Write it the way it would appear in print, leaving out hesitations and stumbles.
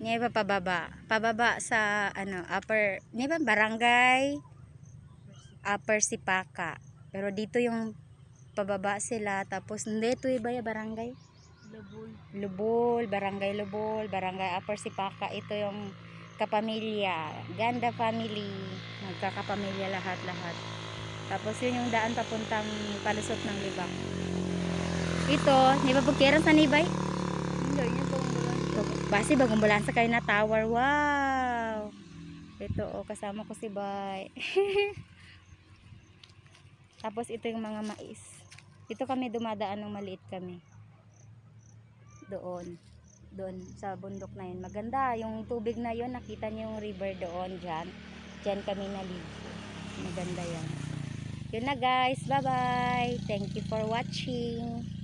Niba pababa. Pababa sa ano, upper, niba barangay Upper Sipaka. Pero dito yung pababa sila, tapos hindi ito iba ya barangay Lubol, barangay Lubol, barangay Upper Sipaka. Ito yung kapamilya, Ganda family, magkakapamilya lahat-lahat. Tapos yun yung daan papuntang palusot ng Libak. Ito, di ba pagkiran sa Nibay? Hindi, yun po ang Basi bagong bulansa kayo na tower. Wow! Ito oh, kasama ko si Bay. Tapos ito yung mga mais. Dito kami dumadaan ng maliit kami. Doon. Doon sa bundok na yun. Maganda. Yung tubig na yun, nakita niyo yung river doon dyan. Dyan kami naligo. Maganda yan. Yun na guys. Bye bye. Thank you for watching.